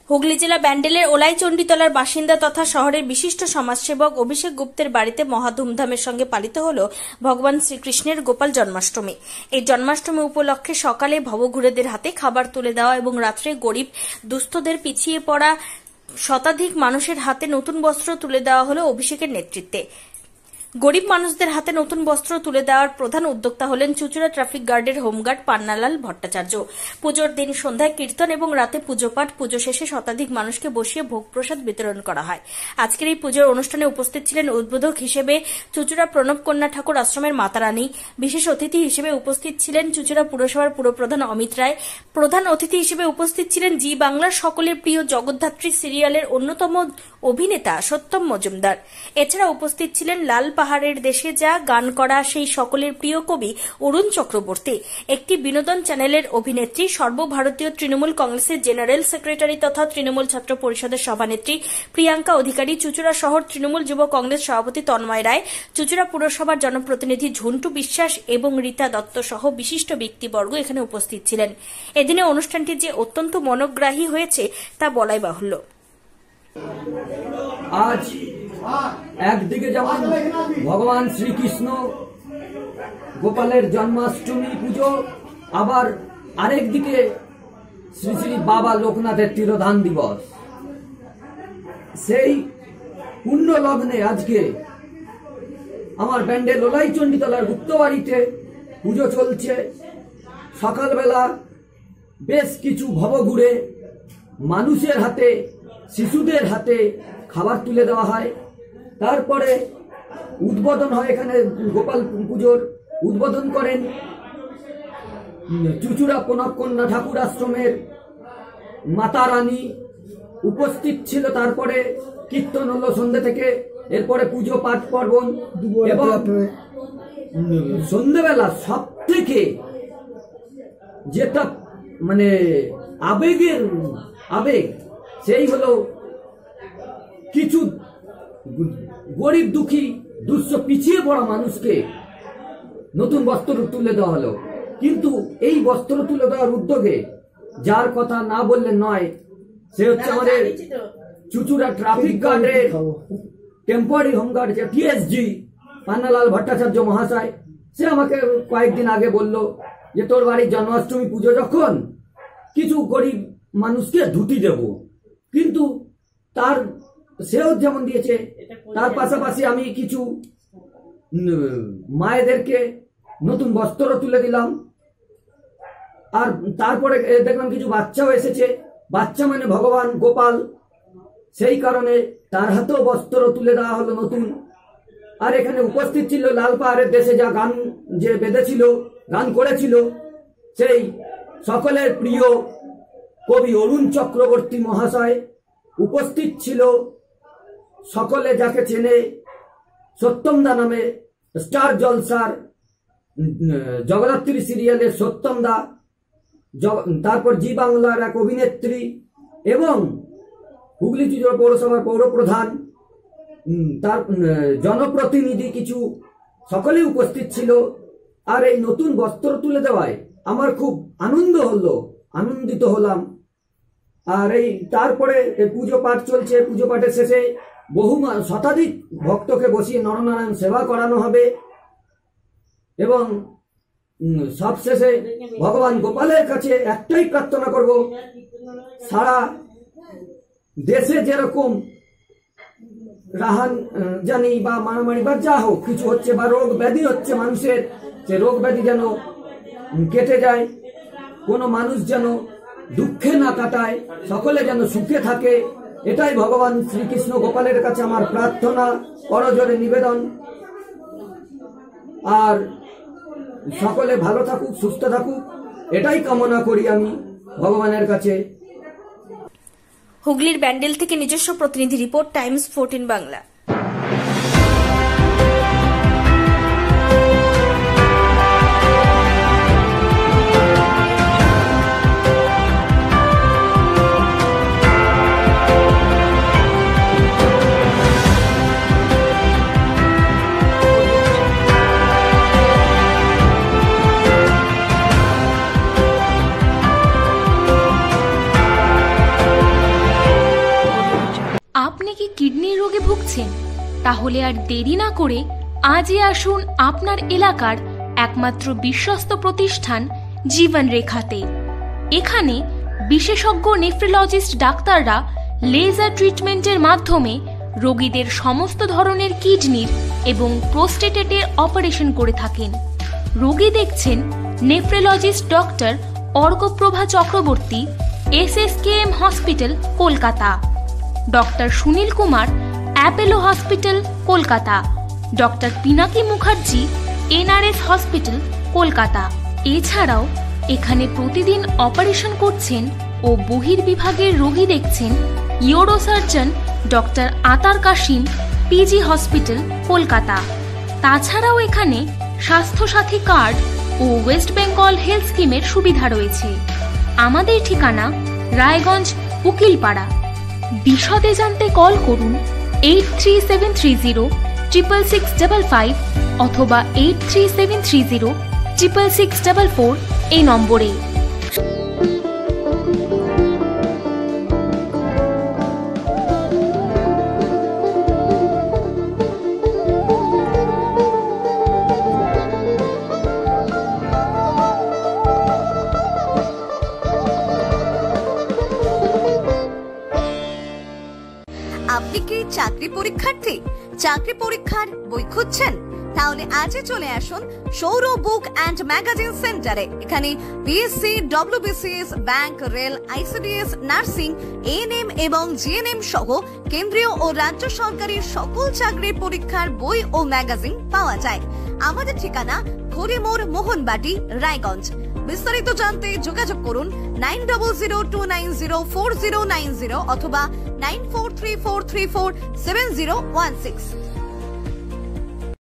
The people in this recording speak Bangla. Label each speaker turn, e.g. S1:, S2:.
S1: হুগলি জেলা ব্যান্ডেলের ওলাইচণ্ডীতলার বাসিন্দা তথা শহরের বিশিষ্ট সমাজসেবক অভিষেক গুপ্তের বাড়িতে মহা ধুমধামের সঙ্গে পালিত হল ভগবান শ্রীকৃষ্ণের গোপাল জন্মাষ্টমী। এই জন্মাষ্টমী উপলক্ষে সকালে ভবঘুরেদের হাতে খাবার তুলে দেওয়া এবং রাত্রে গরিব দুস্থদের পিছিয়ে পড়া শতাধিক মানুষের হাতে নতুন বস্ত্র তুলে দেওয়া হলো অভিষেকের নেতৃত্বে। গরিব মানুষদের হাতে নতুন বস্ত্র তুলে দেওয়ার প্রধান উদ্যোক্তা হলেন চুচুড়া ট্রাফিক গার্ডের হোমগার্ড পান্নালাল ভট্টাচার্য। পুজোর দিন সন্ধ্যায় কীর্তন এবং রাতে পুজো পাঠ, পুজো শেষে শতাধিক মানুষকে বসিয়ে ভোগ প্রসাদ বিতরণ করা হয়। আজকের এই পুজোর অনুষ্ঠানে উপস্থিত ছিলেন উদ্বোধক হিসেবে চুচুড়া প্রণব কন্যা ঠাকুর আশ্রমের মাতারানী। বিশেষ অতিথি হিসেবে উপস্থিত ছিলেন চুচুড়া পুরসভার পুরপ্রধান অমিত রায়। প্রধান অতিথি হিসেবে উপস্থিত ছিলেন জি বাংলার সকলের প্রিয় জগদ্ধাত্রী সিরিয়ালের অন্যতম অভিনেতা সত্যম মজুমদার। এছাড়া উপস্থিত ছিলেন লাল পাহাড়ের দেশে যা গান করা সেই সকলের প্রিয় কবি অরুণ চক্রবর্তী, একটি বিনোদন চ্যানেলের অভিনেত্রী, সর্বভারতীয় তৃণমূল কংগ্রেসের জেনারেল সেক্রেটারি তথা তৃণমূল ছাত্র পরিষদের সভানেত্রী প্রিয়াঙ্কা অধিকারী, চুচুড়া শহর তৃণমূল যুব কংগ্রেস সভাপতি তন্ময় রায়, চুচুড়া পুরসভার জনপ্রতিনিধি ঝন্টু বিশ্বাস এবং রীতা দত্ত সহ বিশিষ্ট ব্যক্তিবর্গ এখানে উপস্থিত ছিলেন। এদিনে অনুষ্ঠানটি যে অত্যন্ত মনোগ্রাহী হয়েছে তা বলাই বাহুল্য।
S2: আজ একদিকে যেমন ভগবান শ্রীকৃষ্ণ গোপালের জন্মাষ্টমী পুজো, আবার আরেক দিকে শ্রী শ্রী বাবা লোকনাথের তিরোধান দিবস। সেই পুণ্য লগ্নে আজকে আমার ব্যান্ডেল ওলাইচণ্ডীতলার গুপ্তবাড়িতে পুজো চলছে। সকালবেলা বেশ কিছু ভবঘুরে মানুষের হাতে, শিশুদের হাতে খাবার তুলে দেওয়া হয়। তারপরে উদ্বোধন হয়, এখানে গোপাল পুজোর উদ্বোধন করেন চুচুড়া প্রণব কন্যা ঠাকুর আশ্রমের মাতা রানী, উপস্থিত ছিল। তারপরে কীর্তন হলো সন্ধ্যে থেকে, এরপরে পুজো পাঠ পার্বণ এবং সন্ধ্যেবেলা সব থেকে যেটা মানে আবেগ সেই হলো কিছু গরিব দুঃখী দুঃস্থ পিছিয়ে পড়া মানুষকে নতুন বস্ত্র তুলে দেওয়া হলো। কিন্তু এই বস্ত্র তুলে দেওয়ার উদ্যোগে যার কথা না বললে নয়, সে হচ্ছে আমাদের চুচুড়া ট্রাফিক গার্ডের টেম্পোরারি হোমগার্ড যে টিএসজি পান্নালাল ভট্টাচার্য মহাশয়। সে আমাকে কয়েকদিন আগে বলল যে তোর বাড়ির জন্মাষ্টমী পুজো যখন, কিছু গরিব মানুষকে ধুতি দেব। কিন্তু তার সেও যেমন দিয়েছে, তার পাশাপাশি আমি কিছু মায়েদেরকে নতুন বস্ত্র তুলে দিলাম। আর তারপরে দেখলাম কিছু বাচ্চাও এসেছে, বাচ্চা মানে ভগবান গোপাল, সেই কারণে তার হাতেও বস্ত্র তুলে দেওয়া হলো নতুন। আর এখানে উপস্থিত ছিল লাল পাহাড়ের দেশে যা গান যে বেঁধেছিল, গান করেছিল সেই সকলের প্রিয় কবি অরুণ চক্রবর্তী মহাশয়। উপস্থিত ছিল সকলে যাকে চেনে সত্যম দা নামে, স্টার জলসার জগদ্ধাত্রী সিরিয়ালের সত্যম দা, তারপর জি বাংলার এক অভিনেত্রী এবং হুগলি চুচুড়া পৌরসভার পৌরপ্রধান, তার জনপ্রতিনিধি কিছু, সকলে উপস্থিত ছিল। আর এই নতুন বস্ত্র তুলে দেওয়ায় আমার খুব আনন্দিত হলাম। আর এই তারপরে পুজো পাঠ চলছে, পুজো পাঠের শেষে বহু শতাধিক ভক্তকে বসিয়ে নরনারায়ণ সেবা করানো হবে এবং সবশেষে ভগবান গোপালের কাছে একটাই প্রার্থনা করব, সারা দেশে যেরকম রাহান জানি বা মারামারি বা যা হোক কিছু হচ্ছে বা রোগ ব্যাধি হচ্ছে মানুষের, সে রোগ ব্যাধি যেন কেটে যায়, কোনো মানুষ যেন দুঃখে না কাটায়, সকলে যেন সুখে থাকে, এটাই ভগবান শ্রীকৃষ্ণ গোপালের কাছে আমার প্রার্থনা, করজোড়ে নিবেদন। আর সকলে ভালো থাকুক, সুস্থ থাকুক, এটাই কামনা করি আমি ভগবানের কাছে।
S1: হুগলির ব্যান্ডেল থেকে নিজস্ব প্রতিনিধি রিপোর্ট, টাইমস 14 বাংলা।
S3: কি কিডনির রোগে ভুগছেন? তাহলে আর দেরি না করে আজই আসুন আপনার এলাকার একমাত্র বিশ্বস্ত প্রতিষ্ঠান জীবন রেখাতে। এখানে বিশেষজ্ঞ নেফ্রোলজিস্ট ডাক্তাররা লেজার ট্রিটমেন্টের মাধ্যমে রোগীদের সমস্ত ধরনের কিডনির এবং প্রোস্টেটের অপারেশন করে থাকেন। রোগী দেখছেন nephrologist doctor Arkaprabha Chakraborty, SSKM hospital, Kolkata. Doctor Sunil Kumar, Apollo hospital, Kolkata. Doctor Pinaki Mukherjee, NRS hospital, Kolkata. এছাড়াও এখানে প্রতিদিন অপারেশন করছেন ও বহির্বিভাগের রোগী দেখছেন ইউরোসার্জন ডক্টর আতার কাশিম, PG হসপিটাল, কলকাতা। তাছাড়াও এখানে স্বাস্থ্যসাথী কার্ড ও ওয়েস্ট বেঙ্গল হেলথ স্কিমের সুবিধা রয়েছে। আমাদের ঠিকানা রায়গঞ্জ, উকিলপাড়া। বিশদে জানতে কল করুন 8373066655 অথবা 8373066644 এই নম্বরে।
S4: আপনি কি চাকরি পরীক্ষার্থী? চাকরি পরীক্ষার বই খুঁজছেন? তাহলে আজই চলে আসুন সৌর বুক অ্যান্ড ম্যাগাজিন সেন্টারে। এখানে BSc, WBCS, bank, rail, ICDS, nursing, ANM এবং GNM সহ কেন্দ্রীয় ও রাজ্য সরকারি সকল চাকরির পরীক্ষার বই ও ম্যাগাজিন পাওয়া যায়। আমাদের ঠিকানা ঘড়িমোড়, মোহনবাটি, রায়গঞ্জ। বিস্তারিত জানতে যোগাযোগ করুন 9002904090 অথবা 9434347016।